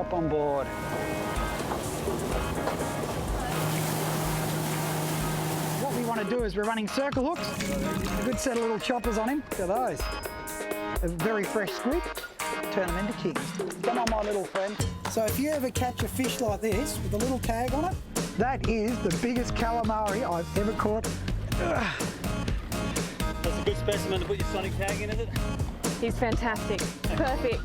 Hop on board. What we want to do is we're running circle hooks. A good set of little choppers on him. Look at those. A very fresh squid. Turn them into kings. Come on, my little friend. So if you ever catch a fish like this with a little tag on it, that is the biggest calamari I've ever caught. That's a good specimen to put your sonic tag in, is it? He's fantastic. Perfect.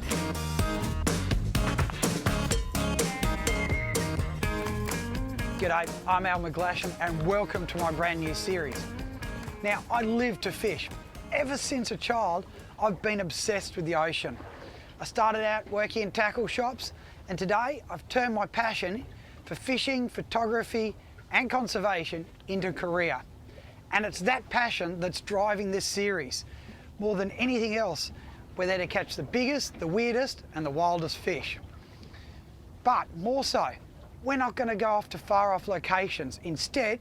G'day, I'm Al McGlashan and welcome to my brand new series. Now, I live to fish. Ever since a child, I've been obsessed with the ocean. I started out working in tackle shops and today I've turned my passion for fishing, photography and conservation into a career. And it's that passion that's driving this series. More than anything else, we're there to catch the biggest, the weirdest and the wildest fish. But more so, we're not going to go off to far off locations. Instead,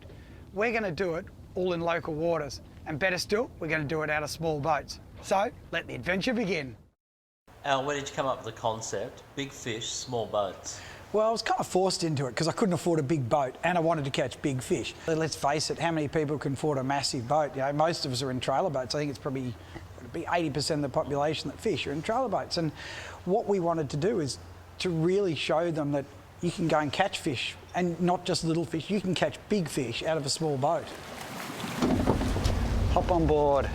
we're going to do it all in local waters. And better still, we're going to do it out of small boats. So, let the adventure begin. Al, where did you come up with the concept? Big fish, small boats. Well, I was kind of forced into it because I couldn't afford a big boat and I wanted to catch big fish. Let's face it, how many people can afford a massive boat? You know, most of us are in trailer boats. I think it's probably 80% of the population that fish are in trailer boats. And what we wanted to do is to really show them that you can go and catch fish, and not just little fish, you can catch big fish out of a small boat. Hop on board.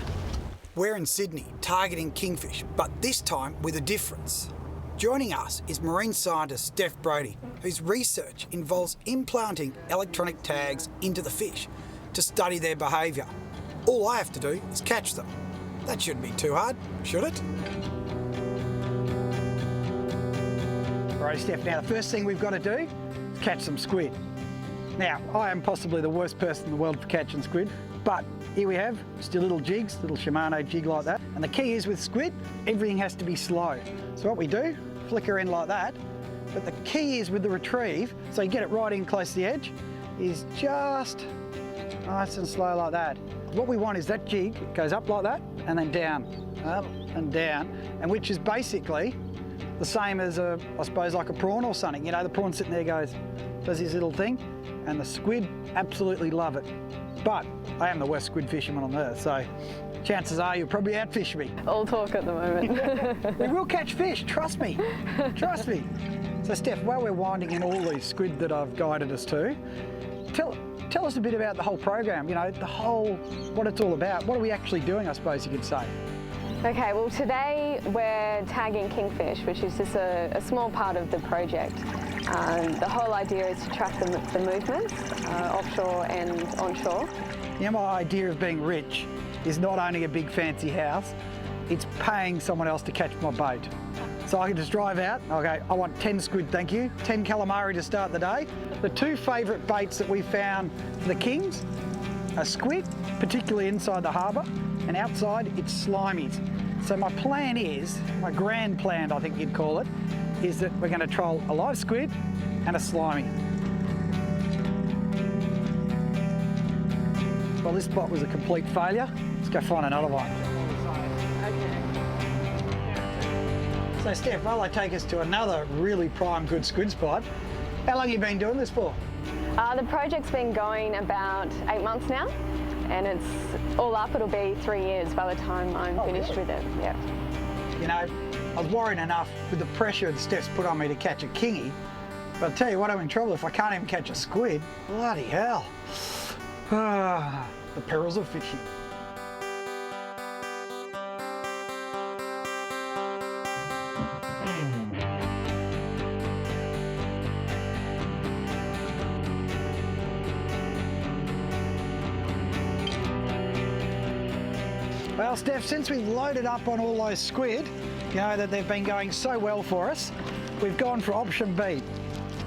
We're in Sydney, targeting kingfish, but this time with a difference. Joining us is marine scientist Steph Brody, whose research involves implanting electronic tags into the fish to study their behaviour. All I have to do is catch them. That shouldn't be too hard, should it? Right, Steph, now the first thing we've got to do is catch some squid. Now, I am possibly the worst person in the world for catching squid, but here we have still little jigs, little Shimano jig like that. And the key is with squid, everything has to be slow. So what we do, flicker in like that, but the key is with the retrieve, so you get it right in close to the edge, is just nice and slow like that. What we want is that jig goes up like that, and then down, up and down, and which is basically the same as I suppose like a prawn or something. You know, the prawn sitting there does his little thing, and the squid absolutely love it. But I am the worst squid fisherman on earth, so chances are you'll probably outfish me. All talk at the moment. We will catch fish, trust me, trust me. So Steph, while we're winding in all these squid that I've guided us to, tell us a bit about the whole program, you know, what it's all about. What are we actually doing, I suppose you could say? Okay, well today we're tagging kingfish, which is just a small part of the project. The whole idea is to track the movements offshore and onshore. Yeah, my idea of being rich is not owning a big fancy house, it's paying someone else to catch my boat. So I can just drive out, okay, I want 10 squid, thank you, 10 calamari to start the day. The two favourite baits that we found for the kings are squid, particularly inside the harbour, and outside it's slimies. So my plan is, my grand plan I think you'd call it, is that we're going to troll a live squid and a slimy. Well, this spot was a complete failure. Let's go find another one. Okay. So Steph, while I take us to another really prime good squid spot, how long have you been doing this for? The project's been going about 8 months now, and it's all up, it'll be 3 years by the time I'm finished with it. Yeah. You know, I was worried enough with the pressure that Steph's put on me to catch a kingy, but I'll tell you what, I'm in trouble if I can't even catch a squid. Bloody hell. The perils of fishing. Well, Steph, since we've loaded up on all those squid, you know that they've been going so well for us, we've gone for option B.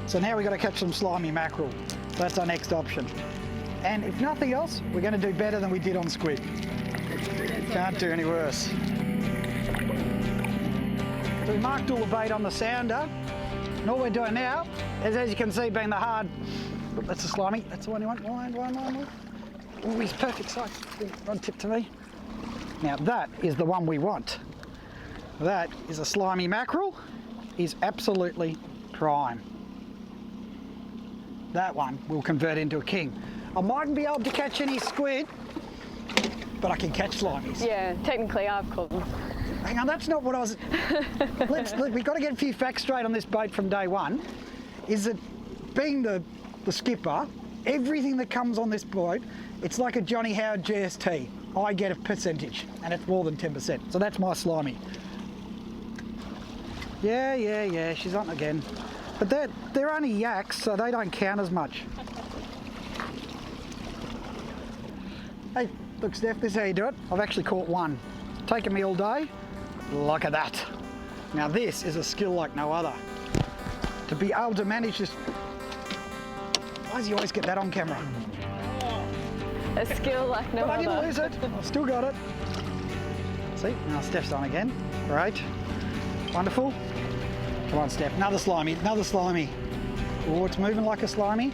So now we've got to catch some slimy mackerel. That's our next option. And if nothing else, we're going to do better than we did on squid. Can't do any worse. So we marked all the bait on the sounder, and all we're doing now is, as you can see, being the hard, that's the slimy, that's the one you want, one. Oh, he's perfect size, run tip to me. Now that is the one we want. That is a slimy mackerel, is absolutely prime. That one will convert into a king. I mightn't be able to catch any squid, but I can catch slimies. Yeah, technically I've caught them. Hang on, that's not what I was... We've got to get a few facts straight on this boat from day one. Is that being the skipper, everything that comes on this boat, it's like a Johnny Howard GST. I get a percentage, and it's more than 10%. So that's my slimy. Yeah, she's on again. But they're only yaks, so they don't count as much. Hey, look, Steph, this is how you do it. I've actually caught one. It's taken me all day. Look at that. Now this is a skill like no other. To be able to manage this... Why does he always get that on camera? A skill like no other. But I didn't lose it. I've still got it. See, now Steph's on again. Great. Wonderful. Come on, Steph. Another slimy, another slimy. Oh, it's moving like a slimy.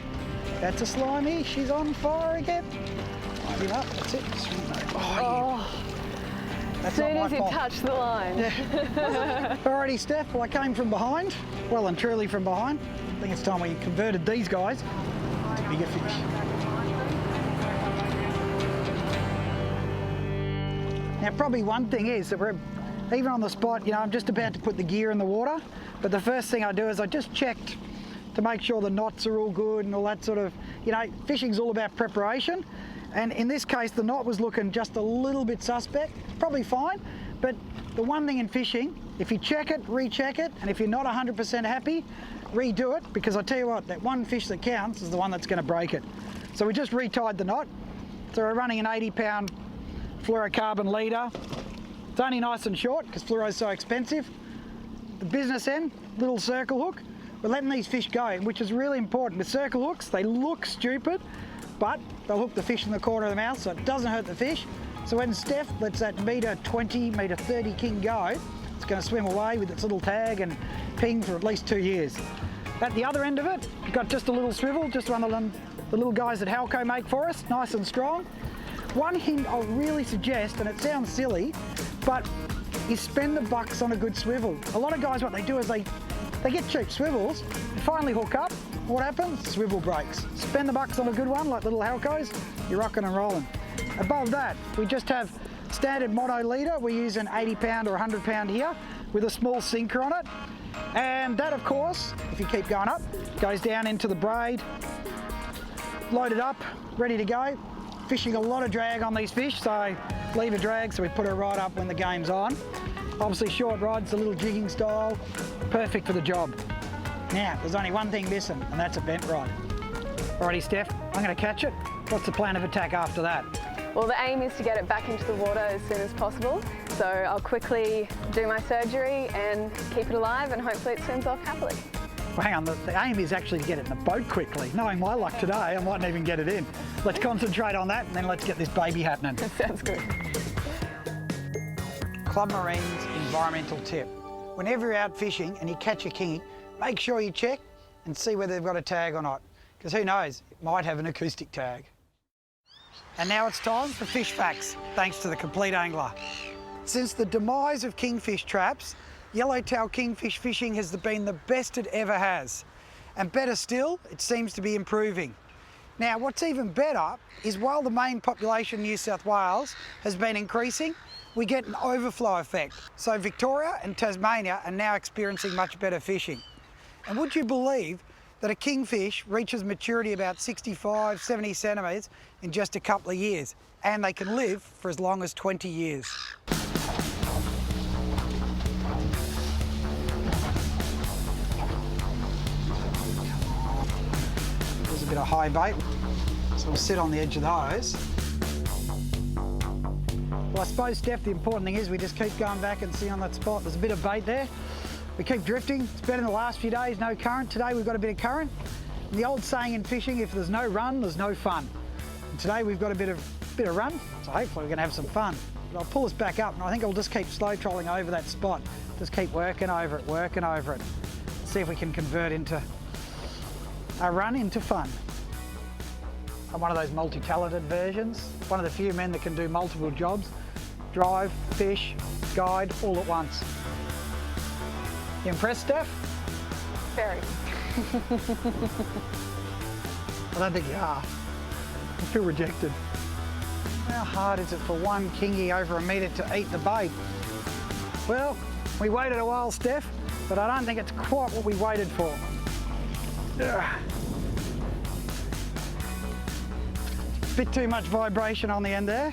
That's a slimy. She's on fire again. Wind him up. That's it. Oh, as soon as he touched the line. Yeah. Alrighty, Steph. Well, I came from behind. Well and truly from behind. I think it's time we converted these guys to bigger fish. Now, probably one thing is that we're even on the spot, you know, I'm just about to put the gear in the water, but the first thing I do is I just checked to make sure the knots are all good and all that sort of, you know, fishing's all about preparation. And in this case, the knot was looking just a little bit suspect. It's probably fine, but the one thing in fishing, if you check it, recheck it, and if you're not 100% happy, redo it, because I tell you what, that one fish that counts is the one that's going to break it. So we just retied the knot. So we're running an 80-pound fluorocarbon leader. It's only nice and short because fluoro's so expensive. The business end, little circle hook. We're letting these fish go, which is really important. With circle hooks, they look stupid, but they'll hook the fish in the corner of the mouth so it doesn't hurt the fish. So when Steph lets that metre 20, metre 30 king go, it's going to swim away with its little tag and ping for at least 2 years. At the other end of it, you've got just a little swivel, just one of them, the little guys that Halco make for us, nice and strong. One hint I'll really suggest, and it sounds silly, but is spend the bucks on a good swivel. A lot of guys, what they do is they get cheap swivels, and finally hook up. What happens? Swivel breaks. Spend the bucks on a good one, like little Halcos, you're rocking and rolling. Above that, we just have standard mono leader. We use an 80-pound or 100-pound here with a small sinker on it. And that, of course, if you keep going up, goes down into the braid, loaded up, ready to go. Fishing a lot of drag on these fish, so leave a drag, so we put it right up when the game's on. Obviously short rods, a little jigging style, perfect for the job. Now, there's only one thing missing, and that's a bent rod. Alrighty, Steph, I'm going to catch it. What's the plan of attack after that? Well, the aim is to get it back into the water as soon as possible. So I'll quickly do my surgery and keep it alive, and hopefully it swims off happily. Well, hang on, the aim is actually to get it in the boat quickly. Knowing my luck today, I mightn't even get it in. Let's concentrate on that, and then let's get this baby happening. Sounds good. Club Marine's environmental tip. Whenever you're out fishing and you catch a kingy, make sure you check and see whether they've got a tag or not. Because who knows, it might have an acoustic tag. And now it's time for fish facts, thanks to the Complete Angler. Since the demise of kingfish traps, yellowtail kingfish fishing has been the best it ever has. And better still, it seems to be improving. Now, what's even better is while the main population in New South Wales has been increasing, we get an overflow effect. So Victoria and Tasmania are now experiencing much better fishing. And would you believe that a kingfish reaches maturity about 65, 70 centimetres in just a couple of years, and they can live for as long as 20 years. There's a bit of high bait, so we'll sit on the edge of those. Well, I suppose, Steph, the important thing is we just keep going back and see on that spot. There's a bit of bait there. We keep drifting. It's better than the last few days, no current. Today we've got a bit of current. And the old saying in fishing, if there's no run, there's no fun. And today we've got a bit of run, so hopefully we're going to have some fun. But I'll pull us back up, and I think I'll just keep slow trolling over that spot. Just keep working over it, working over it. See if we can convert into a run into fun. I'm one of those multi-talented versions. One of the few men that can do multiple jobs. Drive, fish, guide, all at once. You impressed, Steph? Very. I don't think you are. I feel rejected. How hard is it for one kingy over a metre to eat the bait? Well, we waited a while, Steph, but I don't think it's quite what we waited for. Ugh. Bit too much vibration on the end there.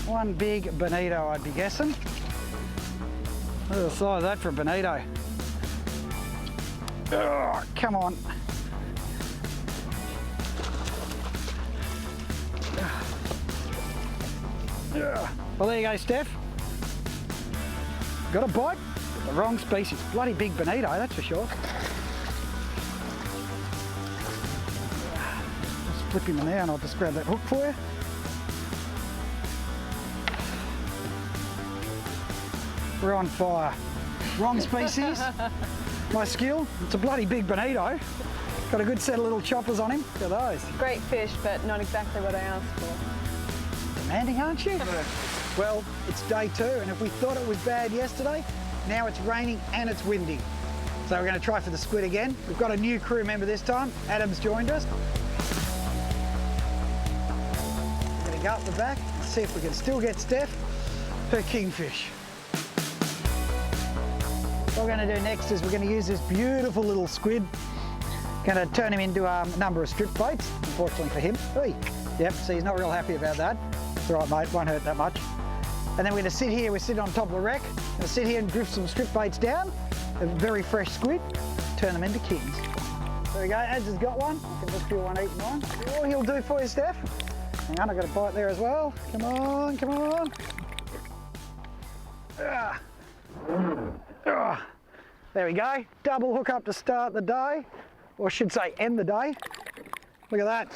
One big bonito, I'd be guessing. Look at the size of that for a bonito. Ugh, come on. Well, there you go, Steph. Got a bite? The wrong species. Bloody big bonito, that's for sure. Just flip him in there and I'll just grab that hook for you. We're on fire. Wrong species. My skill. It's a bloody big bonito. Got a good set of little choppers on him. Look at those. Great fish, but not exactly what I asked for. Demanding, aren't you? Well, it's day 2, and if we thought it was bad yesterday, now it's raining and it's windy. So we're going to try for the squid again. We've got a new crew member this time. Adam's joined us. We're going to go up the back and see if we can still get Steph her kingfish. What we're going to do next is we're going to use this beautiful little squid. Going to turn him into a number of strip baits, unfortunately for him. Hey. Yep, so he's not real happy about that. It's all right, mate, won't hurt that much. And then we're going to sit here, we're sitting on top of the wreck, we're going to sit here and drift some strip baits down, a very fresh squid, turn them into kings. There we go, Ads has got one. I can just feel one eating one. Oh, he'll do for you, Steph. Hang on, I've got a bite there as well. Come on, come on. There we go, double hook up to start the day, or I should say end the day. Look at that.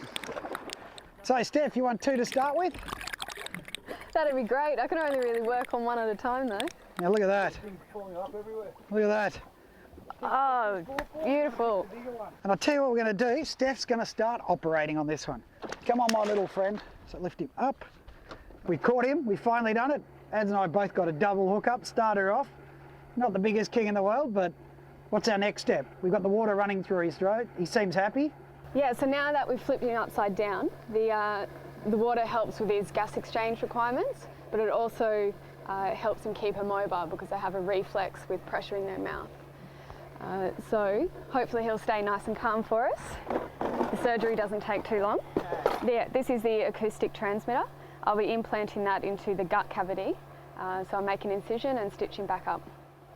So Steph, you want 2 to start with? That'd be great. I can only really work on one at a time though. Now look at that. Look at that. Oh, beautiful. And I'll tell you what we're going to do. Steph's going to start operating on this one. Come on, my little friend. So lift him up. We caught him. We've finally done it. Ads and I both got a double hook up, start her off. Not the biggest king in the world, but what's our next step? We've got the water running through his throat. He seems happy. Yeah, so now that we've flipped him upside down, the water helps with his gas exchange requirements, but it also helps him keep immobile because they have a reflex with pressure in their mouth. So hopefully he'll stay nice and calm for us. The surgery doesn't take too long. Yeah, this is the acoustic transmitter. I'll be implanting that into the gut cavity. So I'll make an incision and stitch him back up.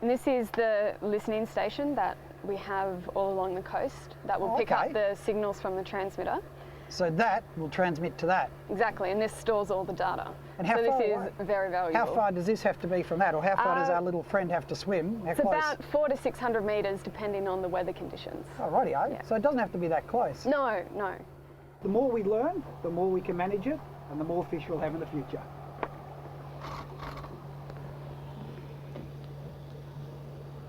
And this is the listening station that we have all along the coast that will pick up the signals from the transmitter. So that will transmit to that. Exactly, and this stores all the data. And how so far this away? is very valuable. How far does this have to be from that, or how far does our little friend have to swim? How it's close? about 400 to 600 metres depending on the weather conditions. Oh, rightio. Yeah. So it doesn't have to be that close. No, no. The more we learn, the more we can manage it, and the more fish we'll have in the future.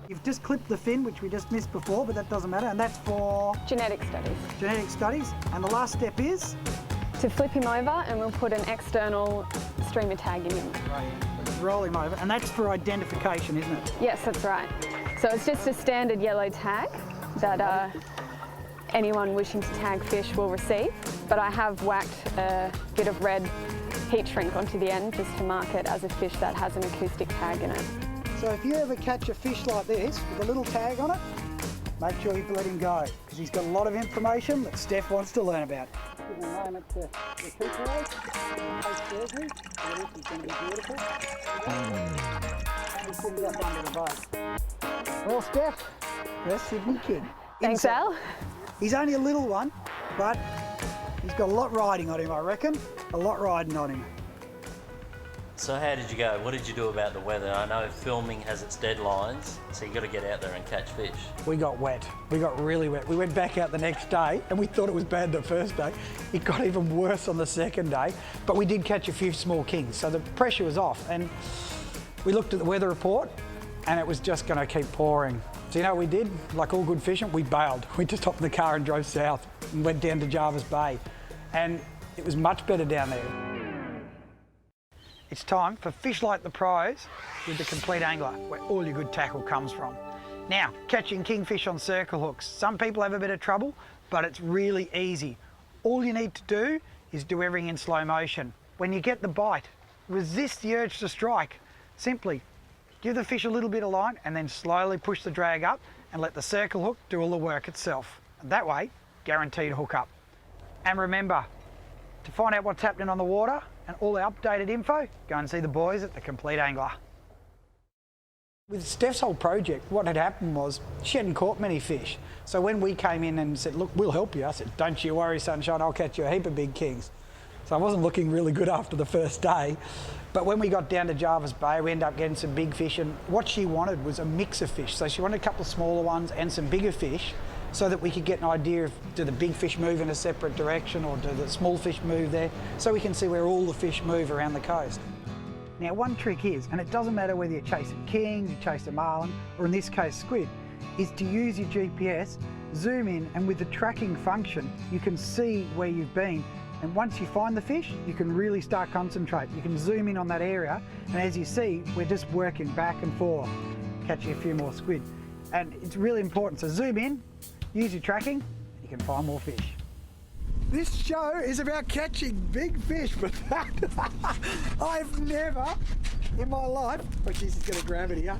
You've just clipped the fin, which we just missed before, but that doesn't matter, and that's for Genetic studies. genetic studies. And the last step is? To flip him over and we'll put an external streamer tag in him. Roll him over, and that's for identification, isn't it? Yes, that's right. So it's just a standard yellow tag that anyone wishing to tag fish will receive, but I have whacked a bit of red heat shrink onto the end just to mark it as a fish that has an acoustic tag in it. So if you ever catch a fish like this with a little tag on it, make sure you let him go, because he's got a lot of information that Steph wants to learn about. Give him a moment to recuperate, post-surgery. This is going to be beautiful. And he's sitting up under the boat. Well, Steph, the Sydney King. Thanks, Al. He's only a little one, but he's got a lot riding on him, I reckon. A lot riding on him. So how did you go? What did you do about the weather? I know filming has its deadlines, so you got to get out there and catch fish. We got wet. We got really wet. We went back out the next day and we thought it was bad the first day. It got even worse on the second day, but we did catch a few small kings, so the pressure was off. And we looked at the weather report and it was just going to keep pouring. So you know what we did? Like all good fishermen, we bailed. We just hopped in the car and drove south and went down to Jervis Bay. And it was much better down there. It's time for Fish Like the Pros with the Complete Angler, where all your good tackle comes from. Now, catching kingfish on circle hooks. Some people have a bit of trouble, but it's really easy. All you need to do is do everything in slow motion. When you get the bite, resist the urge to strike. Simply give the fish a little bit of line and then slowly push the drag up and let the circle hook do all the work itself. And that way, guaranteed hook up. And remember, to find out what's happening on the water and all the updated info, go and see the boys at The Complete Angler. With Steph's whole project, what had happened was she hadn't caught many fish. So when we came in and said, look, we'll help you, I said, don't you worry, sunshine, I'll catch you a heap of big kings. So I wasn't looking really good after the first day. But when we got down to Jervis Bay, we ended up getting some big fish, and what she wanted was a mix of fish. So she wanted a couple of smaller ones and some bigger fish so that we could get an idea of, do the big fish move in a separate direction or do the small fish move there, so we can see where all the fish move around the coast. Now, one trick is, and it doesn't matter whether you're chasing kings, you chase a marlin, or in this case squid, is to use your GPS, zoom in, and with the tracking function, you can see where you've been. And once you find the fish, you can really start concentrate. You can zoom in on that area, and as you see, we're just working back and forth, catching a few more squid. And it's really important, so zoom in, use your tracking, you can find more fish. This show is about catching big fish, but I've never in my life, oh geez, he's gonna grab it here.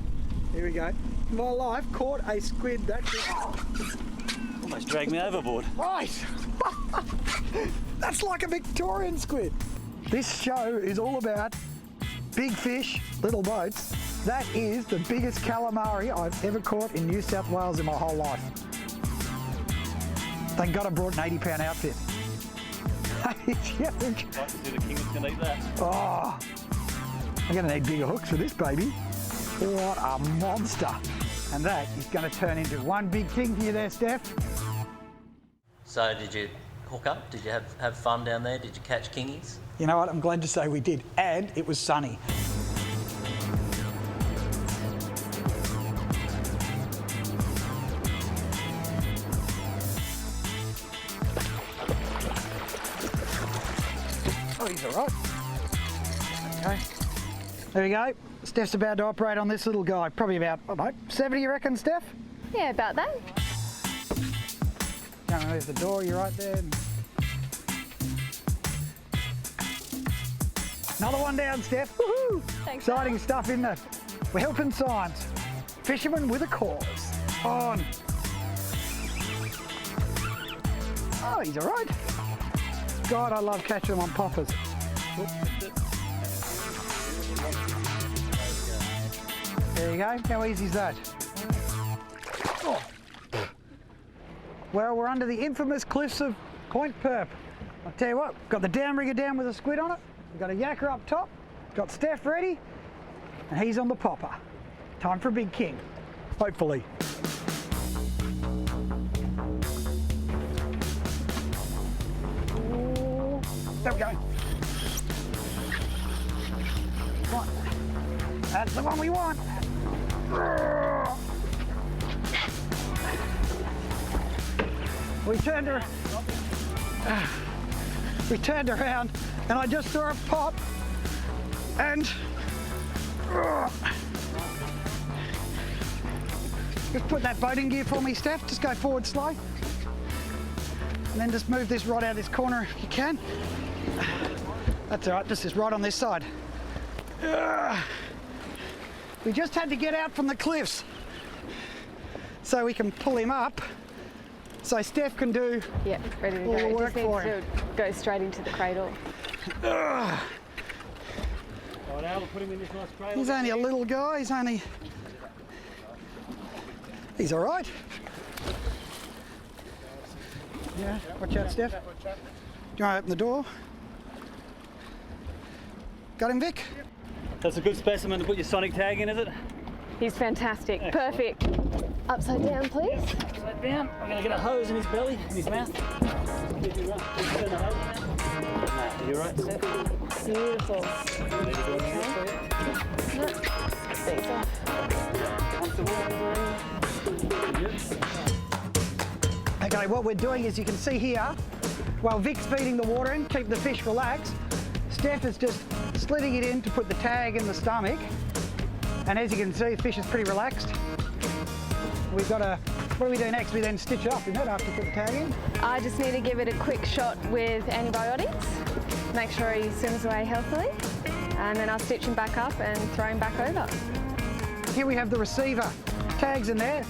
Here we go. In my life, caught a squid that big. Almost dragged me overboard. Right! That's like a Victorian squid. This show is all about big fish, little boats. That is the biggest calamari I've ever caught in New South Wales in my whole life. Thank God I brought an 80-pound outfit. It's huge. Like to see the king is going to eat that. Oh, I'm going to need bigger hooks for this baby. What a monster. And that is going to turn into one big king for you there, Steph. So did you hook up? Did you have fun down there? Did you catch kingies? You know what, I'm glad to say we did. And it was sunny. Oh, he's all right. Okay. There we go. Steph's about to operate on this little guy. Probably about, I don't know, 70 you reckon, Steph? Yeah, about that. Going to move the door, you're right there. Another one down, Steph. Woohoo! Thanks, Exciting stuff, isn't it? We're helping science. Fishermen with a cause. On. Oh, he's all right. God, I love catching them on poppers. There you go. How easy is that? Oh. Well, we're under the infamous cliffs of Point Perp. I'll tell you what, got the downrigger down with a squid on it. We've got a yakker up top. Got Steph ready, and he's on the popper. Time for a big king, hopefully. Ooh, there we go. Come on. That's the one we want. We turned around and I just saw a pop and just put that boating gear for me, Steph. Just go forward slow. And then just move this rod out of this corner if you can. That's all right, just this rod on this side. We just had to get out from the cliffs so we can pull him up so Steph can do Yeah, ready to all go. the work Just needs for him. to go straight into the cradle. Right, Al, we'll put him in this nice cradle. He's only a little guy, he's all right. Yeah, watch out, Steph. Do you want to open the door? Got him, Vic? That's a good specimen to put your sonic tag in, is it? He's fantastic. Excellent. Perfect. Upside down, please. Upside down. I'm going to get a hose in his belly, in his mouth. You're right, Steph. Beautiful. These off. Okay, what we're doing is you can see here, while Vic's feeding the water in, keep the fish relaxed, Steph is just slitting it in to put the tag in the stomach. And as you can see, the fish is pretty relaxed. We've got to, what do we do next? We then stitch it up, isn't it, after you put the tag in? I just need to give it a quick shot with antibiotics, make sure he swims away healthily, and then I'll stitch him back up and throw him back over. Here we have the receiver. Tag's in there.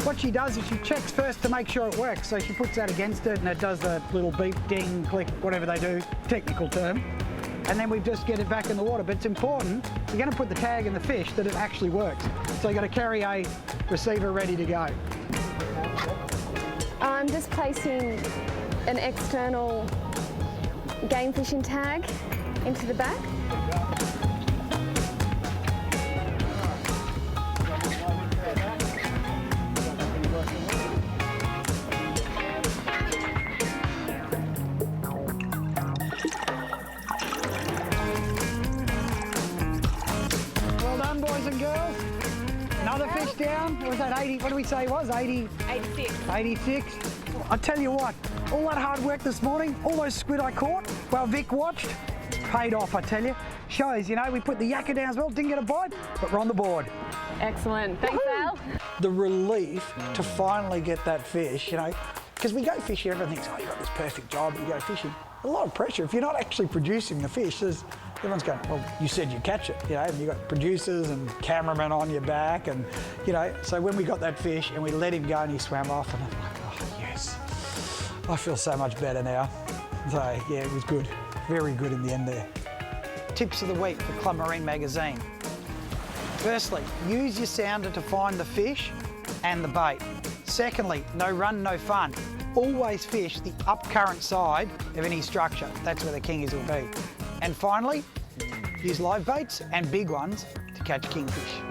What she does is she checks first to make sure it works. So she puts that against it and it does the little beep, ding, click, whatever they do, technical term. And then we just get it back in the water. But it's important, you're going to put the tag in the fish, that it actually works. So you've got to carry a receiver ready to go. I'm just placing an external game fishing tag into the back. Well done, boys and girls. Another fish down. What was that, 80? What did we say it was? 80? 86. 86. I tell you what, all that hard work this morning, all those squid I caught while Vic watched, paid off, I tell you. Shows, you know, we put the yakka down as well, didn't get a bite, but we're on the board. Excellent. Thanks, Al. The relief to finally get that fish, you know, because we go fishing, everyone thinks, oh, you got this perfect job, you go fishing. A lot of pressure. If you're not actually producing the fish, everyone's going, well, you said you catch it, you know, and you've got producers and cameramen on your back, and, you know, so when we got that fish and we let him go and he swam off, and I'm like, oh, yes, I feel so much better now. So, yeah, it was good. Very good in the end there. Tips of the week for Club Marine Magazine. Firstly, use your sounder to find the fish and the bait. Secondly, no run, no fun. Always fish the upcurrent side of any structure. That's where the kingies will be. And finally, use live baits and big ones to catch kingfish.